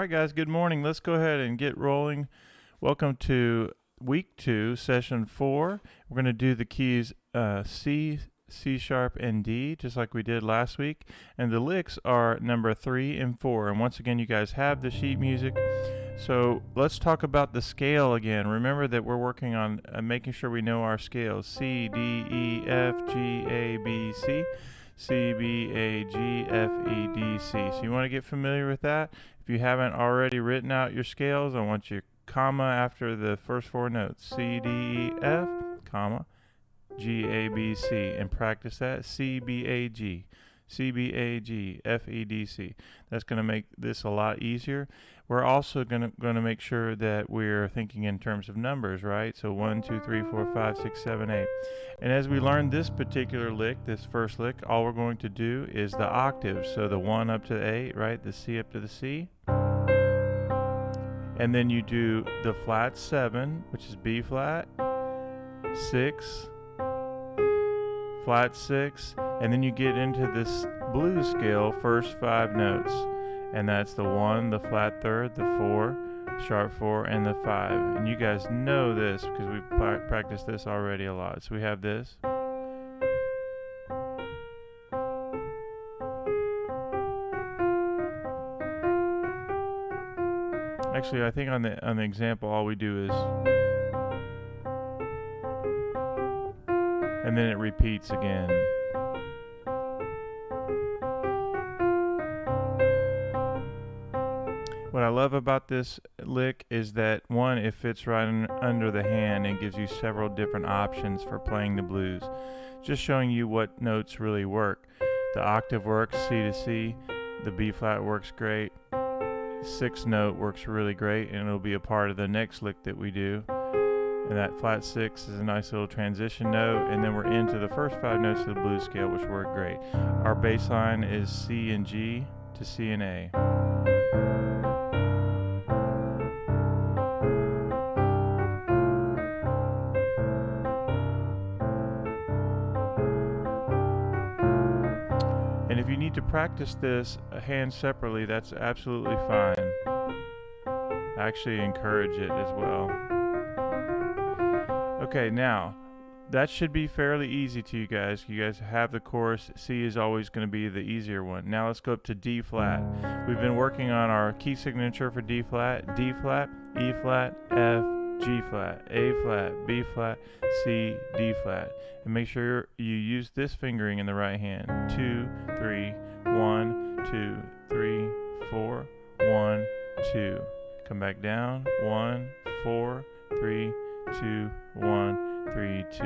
right, guys, good morning. Let's go ahead and get rolling. Welcome to week 2, session 4. We're going to do the keys C, C sharp, and D, just like we did last week. And the licks are number 3 and 4. And once again, you guys have the sheet music. So let's talk about the scale again. Remember that we're working on making sure we know our scales. C, D, E, F, G, A, B, C. C, B, A, G, F, E, D, C. So you want to get familiar with that. If you haven't already written out your scales, I want you comma after the first 4 notes. C, D, E, F, comma, G, A, B, C. And practice that. C, B, A, G. C, B, A, G, F, E, D, C. That's going to make this a lot easier. We're also going to make sure that we're thinking in terms of numbers, right? So 1, 2, 3, 4, 5, 6, 7, 8. And as we learn this particular lick, this first lick, all we're going to do is the octaves. So the 1 up to the 8, right? The C up to the C. And then you do the flat 7, which is B flat, 6, flat 6, and then you get into this blues scale, first 5 notes. And that's the 1, the flat 3rd, the 4, sharp 4, and the 5. And you guys know this because we've practiced this already a lot. So we have this. Actually, I think on the example, all we do is, and then it repeats again. What I love about this lick is that, one, it fits right under the hand and gives you several different options for playing the blues. Just showing you what notes really work. The octave works, C to C. The B flat works great. 6th note works really great, and it'll be a part of the next lick that we do. And that flat 6 is a nice little transition note, and then we're into the first 5 notes of the blues scale, which work great. Our bass line is C and G to C and A. And if you need to practice this hand separately, that's absolutely fine. I actually encourage it as well. Okay, now, that should be fairly easy to you guys. You guys have the chorus. C is always going to be the easier one. Now let's go up to D flat. We've been working on our key signature for D flat, E flat, F, G flat, A flat, B flat, C, D flat. And make sure you use this fingering in the right hand. 2, 3, 1, 2, 3, 4, 1, 2. Come back down. 1, 4, 3, 2, 1, 3, 2.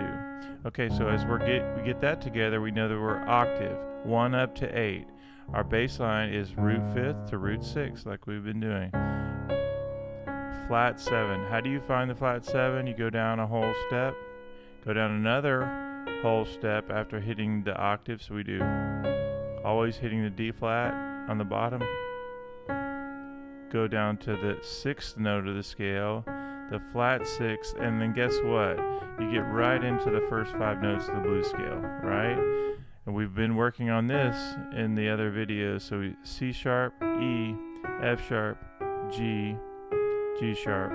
Okay, so as we get that together, we know that we're octave. 1 up to 8. Our bass line is root 5th to root 6th, like we've been doing. Flat 7. How do you find the flat 7? You go down a whole step, go down another whole step after hitting the octave. So we do always hitting the D flat on the bottom, go down to the 6th note of the scale, the flat 6, and then guess what? You get right into the first 5 notes of the blues scale, right? And we've been working on this in the other videos. So C sharp, E, F sharp, G, G sharp,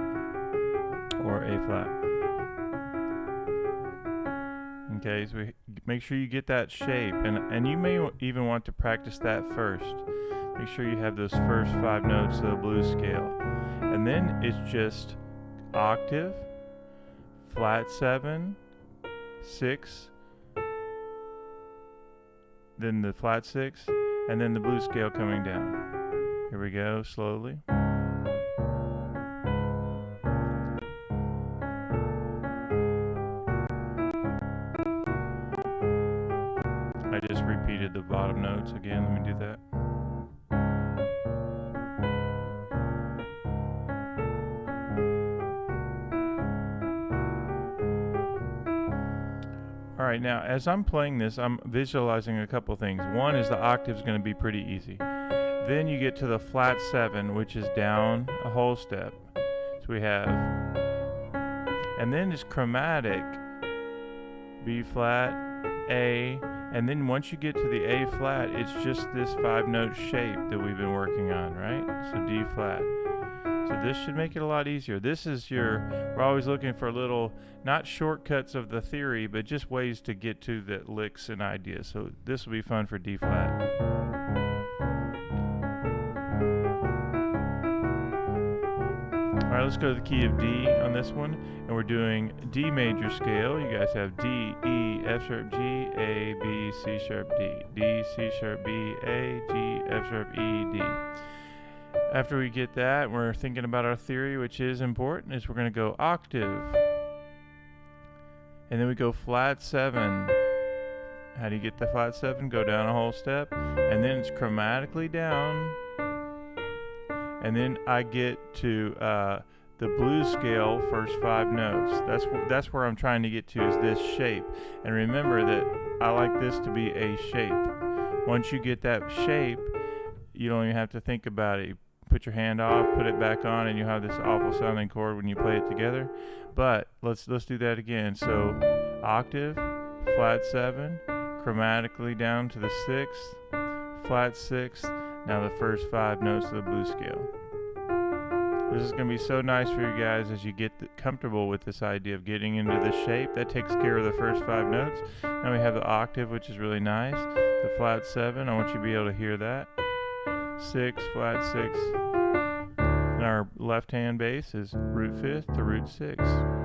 or A flat. Okay, so make sure you get that shape, and you may even want to practice that first. Make sure you have those first 5 notes of the blues scale. And then it's just octave, flat 7, 6, then the flat 6, and then the blues scale coming down. Here we go, slowly. I just repeated the bottom notes again. Let me do that. All right, now as I'm playing this, I'm visualizing a couple things. One is the octave is going to be pretty easy. Then you get to the flat 7, which is down a whole step. So we have, and then it's chromatic, B flat, A, And then once you get to the A flat, it's just this 5-note shape that we've been working on, right? So D flat. So this should make it a lot easier. This is we're always looking for little, not shortcuts of the theory, but just ways to get to the licks and ideas. So this will be fun for D flat. All right, let's go to the key of D on this one, and we're doing D major scale. You guys have D, E, F sharp, G, A, B, C sharp, D. D, C sharp, B, A, G, F sharp, E, D. After we get that, we're thinking about our theory, which is important, is we're going to go octave. And then we go flat 7. How do you get the flat 7? Go down a whole step, and then it's chromatically down. And then I get to the blues scale, first 5 notes. That's where I'm trying to get to, is this shape. And remember that I like this to be a shape. Once you get that shape, you don't even have to think about it. You put your hand off, put it back on, and you have this awful sounding chord when you play it together. But let's do that again. So octave, flat 7, chromatically down to the 6th, flat 6th. Now the first 5 notes of the blues scale. This is going to be so nice for you guys as you get comfortable with this idea of getting into the shape. That takes care of the first 5 notes. Now we have the octave, which is really nice. The flat 7, I want you to be able to hear that. 6, flat 6. And our left hand bass is root 5th to root 6th.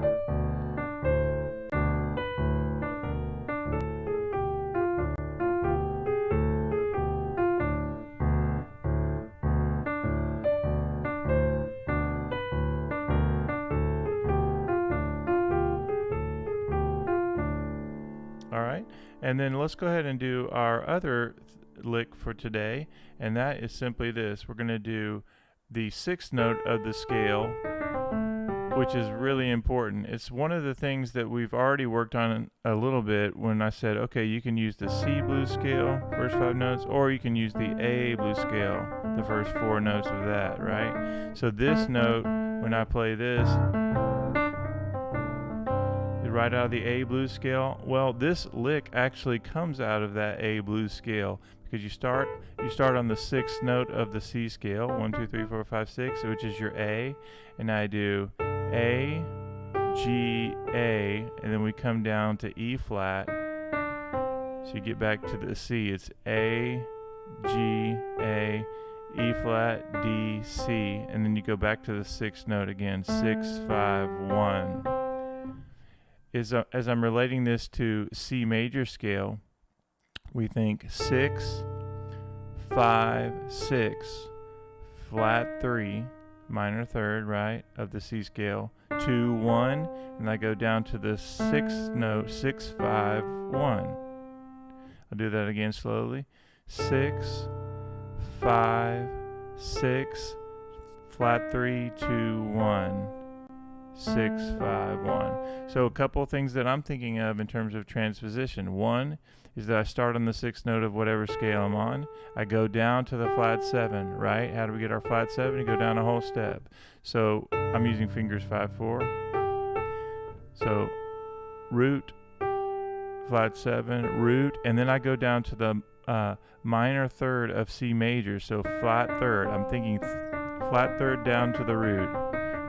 And then let's go ahead and do our other lick for today, and that is simply this. We're going to do the 6th note of the scale, which is really important. It's one of the things that we've already worked on a little bit when I said, okay, you can use the C blues scale, first 5 notes, or you can use the A blues scale, the first 4 notes of that, right? So this note, when I play this, right out of the A blues scale. Well, this lick actually comes out of that A blues scale because you start on the 6th note of the C scale, 1, 2, 3, 4, 5, 6, which is your A, and I do A, G, A, and then we come down to E flat. So you get back to the C. It's A, G, A, E flat, D, C, and then you go back to the 6th note again, 6, 5, 1. As I'm relating this to C major scale, we think 6, 5, 6, flat 3, minor 3rd, right, of the C scale, 2, 1, and I go down to the 6th note, 6, 5, 1. I'll do that again slowly. 6, 5, 6, flat 3, 2, 1. 6, 5, 1. So a couple of things that I'm thinking of in terms of transposition. One is that I start on the 6th note of whatever scale I'm on. I go down to the flat 7, right? How do we get our flat 7? You go down a whole step. So I'm using fingers 5, 4. So root, flat 7, root, and then I go down to the minor 3rd of C major. So flat 3rd. I'm thinking flat 3rd down to the root.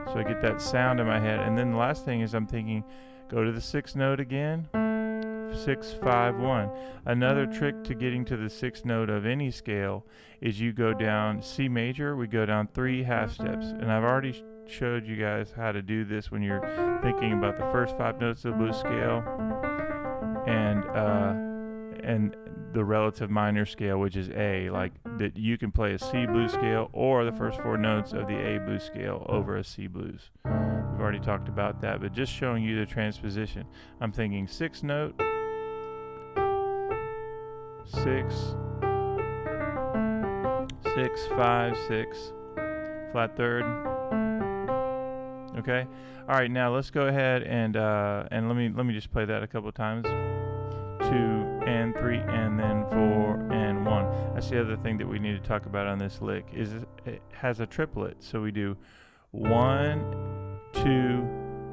So I get that sound in my head. And then the last thing is I'm thinking, go to the 6th note again, 6, 5, 1. Another trick to getting to the 6th note of any scale is you go down C major, we go down 3 half steps. And I've already showed you guys how to do this when you're thinking about the first 5 notes of the blues scale and the relative minor scale, which is A, like that you can play a C blues scale or the first 4 notes of the A blues scale over a C blues. We've already talked about that, but just showing you the transposition. I'm thinking 6th note, 6, 6, 5, 6, flat 3rd. Okay. All right. Now let's go ahead and let me just play that a couple of times. 2 and 3 and then 4 and 1. That's the other thing that we need to talk about on this lick is it has a triplet. So we do 1, 2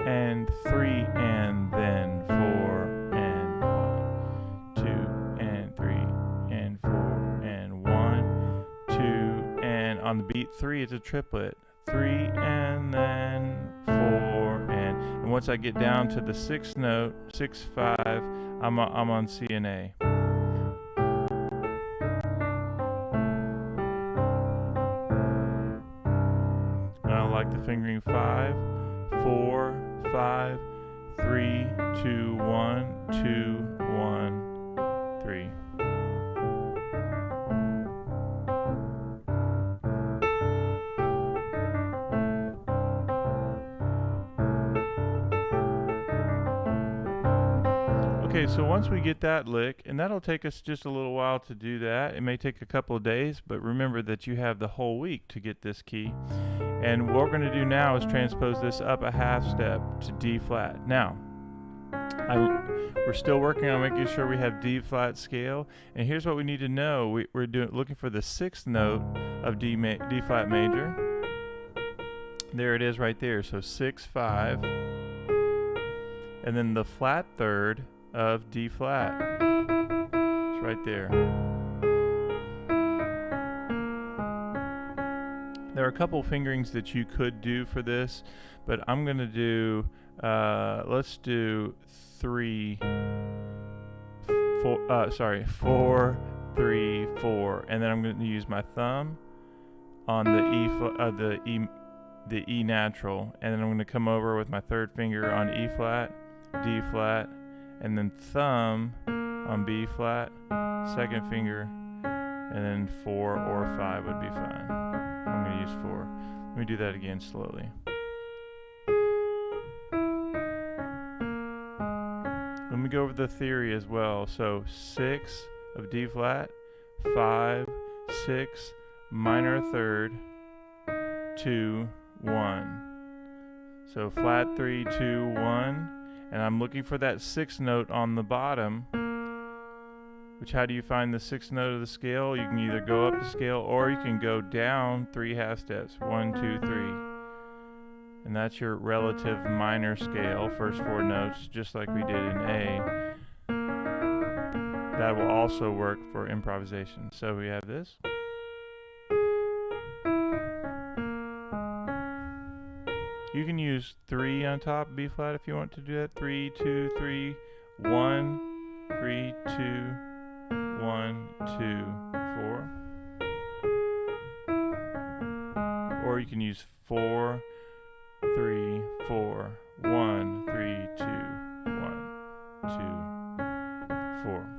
and 3 and then 4 and 1, 2 and on the beat 3, it's a triplet. 3 and then 4 and once I get down to the 6th note, 6/5, I'm on C and A. And I like the fingering 5, 4, 5, 3, 2, 1, 2, 1, 3. Okay, so once we get that lick, and that'll take us just a little while to do that. It may take a couple of days, but remember that you have the whole week to get this key. And what we're going to do now is transpose this up a half step to D flat. Now, we're still working on making sure we have D flat scale. And here's what we need to know. We're looking for the 6th note of D flat major. There it is right there. So 6, 5. And then the flat 3rd of D flat. It's right there. There are a couple fingerings that you could do for this, but I'm going to do, let's do 4, 3, 4, and then I'm going to use my thumb on the E natural, and then I'm going to come over with my 3rd finger on E flat, D flat, and then thumb on B flat, 2nd finger, and then 4 or 5 would be fine. I'm going to use 4. Let me do that again slowly. Let me go over the theory as well. So 6 of D flat, 5, 6, minor 3rd, 2, 1. So flat 3, 2, 1. And I'm looking for that 6th note on the bottom, which how do you find the 6th note of the scale? You can either go up the scale or you can go down 3 half steps. 1, 2, 3. And that's your relative minor scale, first 4 notes, just like we did in A. That will also work for improvisation. So we have this. You can use 3 on top of B flat if you want to do that. 3, 2, 3, 1, 3, 2, 1, 2, 4. Or you can use 4, 3, 4, 1, 3, 2, 1, 2, 4.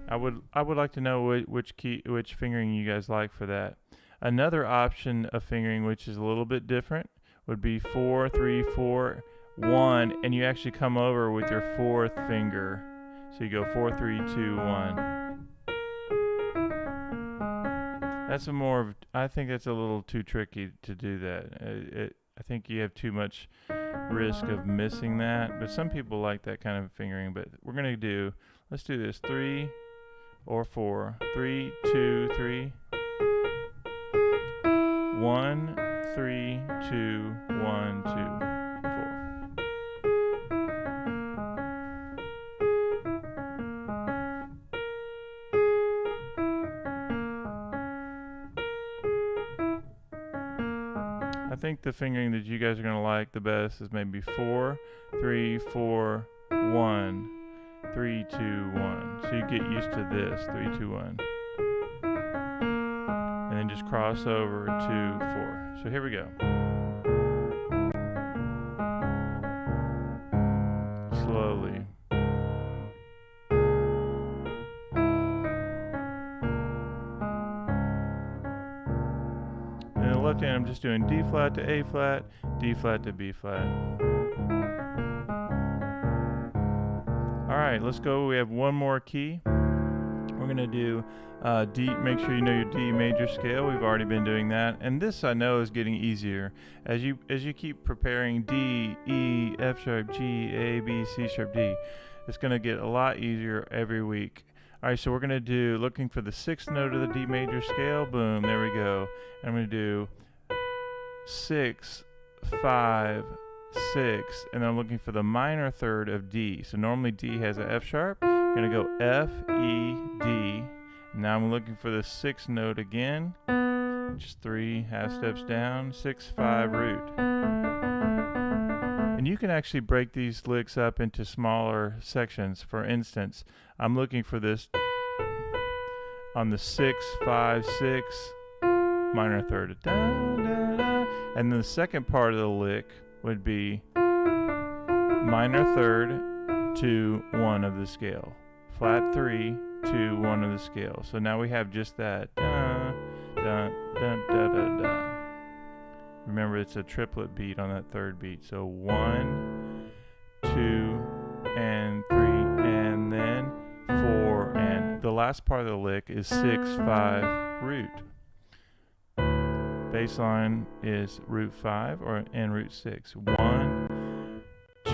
I would like to know which fingering you guys like for that. Another option of fingering which is a little bit different would be 4, 3, 4, 1, and you actually come over with your 4th finger. So you go 4, 3, 2, 1. That's I think that's a little too tricky to do that. I think you have too much risk of missing that, but some people like that kind of fingering. But we're going to let's do this, 3 or 4. 3, 2, 3. 1, 3, 2, 1, 2, 4. I think the fingering that you guys are going to like the best is maybe 4, 3, 4, 1, 3, 2, 1. So you get used to this, 3, 2, 1. And then just cross over to 4. So here we go. Slowly. And in the left hand, I'm just doing D flat to A flat, D flat to B flat. All right, let's go. We have one more key. We're going to do D. Make sure you know your D major scale. We've already been doing that, and this I know is getting easier as you keep preparing D, E, F sharp, G, A, B, C sharp, D. It's going to get a lot easier every week. All right, so we're going to looking for the 6th note of the D major scale. Boom, there we go. And I'm going to do 6, 5, 6, and then I'm looking for the minor 3rd of D. So normally D has an F sharp. I'm going to go F, E, D. Now I'm looking for the 6th note again. just 3 half steps down, 6, 5 root. And you can actually break these licks up into smaller sections. For instance, I'm looking for this on the 6, 5, 6 minor third, da, da, da. And the second part of the lick would be minor third to 1 of the scale, flat 3 to 1 of the scale. So now we have just that da, da, da, da, da, da. Remember, it's a triplet beat on that third beat. So 1, 2, and 3, and then 4, and the last part of the lick is 6, 5 root. Bass line is root 5 and root 6. 1, 2,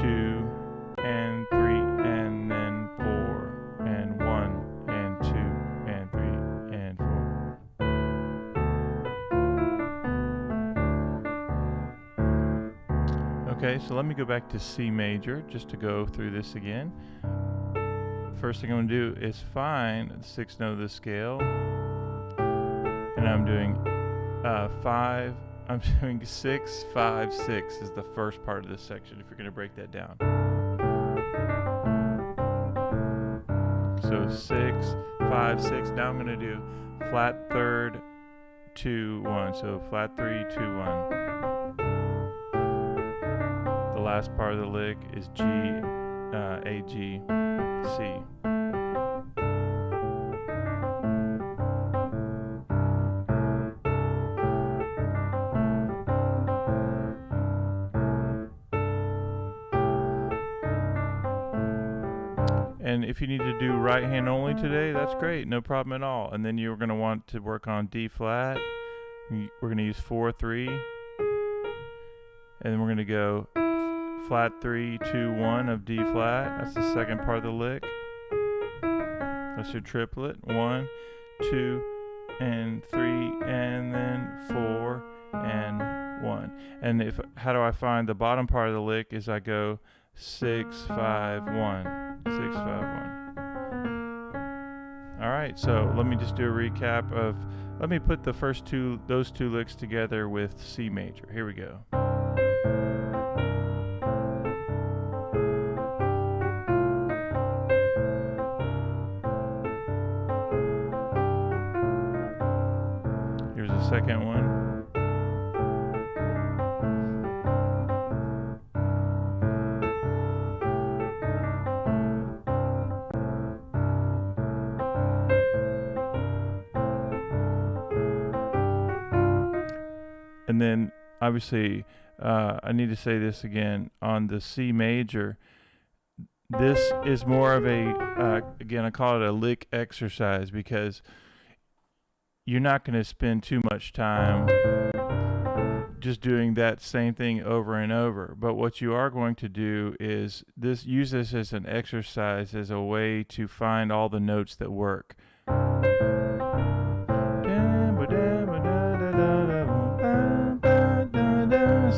and 3, and then 4, and 1, and 2, and 3, and 4. Okay, so let me go back to C major just to go through this again. First thing I'm going to do is find the 6th note of the scale, and I'm doing 5. I'm doing 6, 5, 6 is the first part of this section if you're going to break that down. So 6, 5, 6. Now I'm going to do flat third, 2, 1. So flat 3, 2, 1. The last part of the lick is G, A, G, C. And if you need to do right hand only today, that's great, no problem at all. And then you're going to want to work on D flat. We're going to use 4, 3. And then we're going to go flat 3, 2, 1 of D flat. That's the second part of the lick. That's your triplet. 1, 2, and 3, and then 4, and 1. And how do I find the bottom part of the lick? Is I go 6, 5, 1. 6, 5, 1. All right, so let me just do a recap of, let me put the first those two licks together with C major. Here we go. Here's the second one. And then, obviously, I need to say this again, on the C major, this is more of a, again, I call it a lick exercise, because you're not going to spend too much time just doing that same thing over and over. But what you are going to do is use this as an exercise, as a way to find all the notes that work.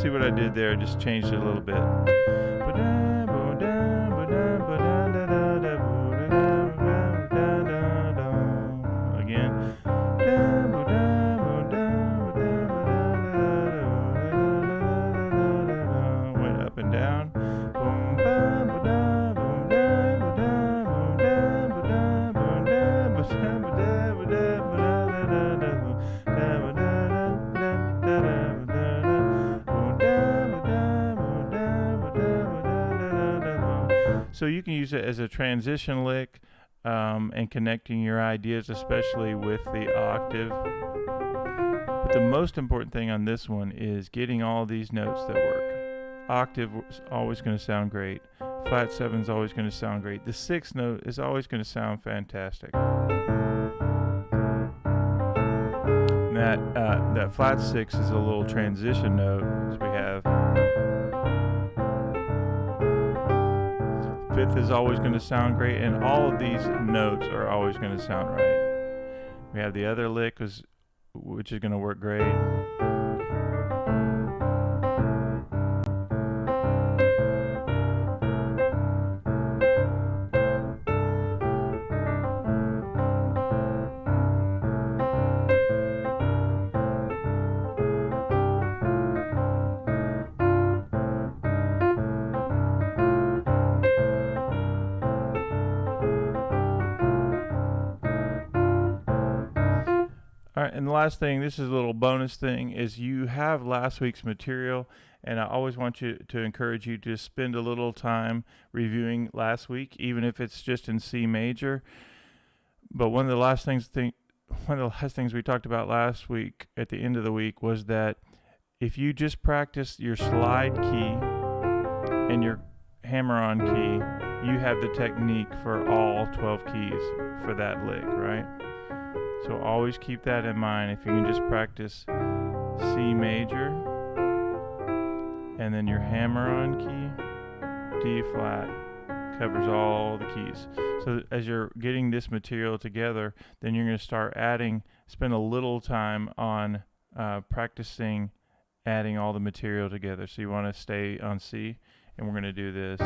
See what I did there? I just changed it a little bit. Again. Went up and down. So you can use it as a transition lick and connecting your ideas, especially with the octave. But the most important thing on this one is getting all these notes that work. Octave is always going to sound great. Flat 7 is always going to sound great. The 6th note is always going to sound fantastic. And that flat 6 is a little transition note. So we have 5th is always going to sound great, and all of these notes are always going to sound right. We have the other lick, which is going to work great. All right, and the last thing, this is a little bonus thing, is you have last week's material, and I always want you to encourage you to spend a little time reviewing last week, even if it's just in C major. But one of the last things we talked about last week at the end of the week was that if you just practice your slide key and your hammer-on key, you have the technique for all 12 keys for that lick, right? So always keep that in mind. If you can just practice C major and then your hammer-on key, D flat, covers all the keys. So as you're getting this material together, then you're going to start spend a little time on practicing adding all the material together. So you want to stay on C, and we're going to do this.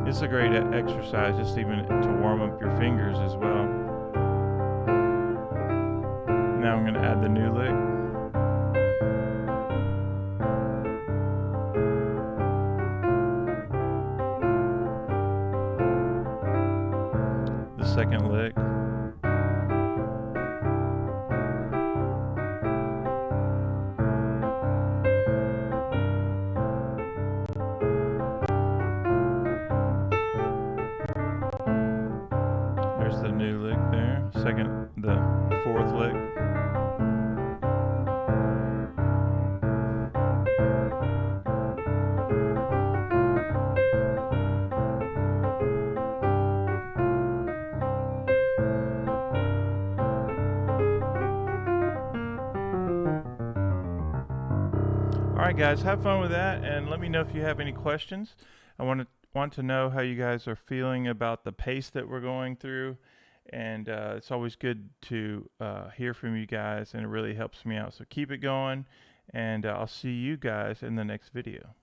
This is a great exercise, just even to warm up your fingers as well. Now I'm going to add the new lick. The second lick. There's the new lick there. The fourth lick. Alright guys, have fun with that, and let me know if you have any questions. I want to know how you guys are feeling about the pace that we're going through, and it's always good to hear from you guys, and it really helps me out. So keep it going, and I'll see you guys in the next video.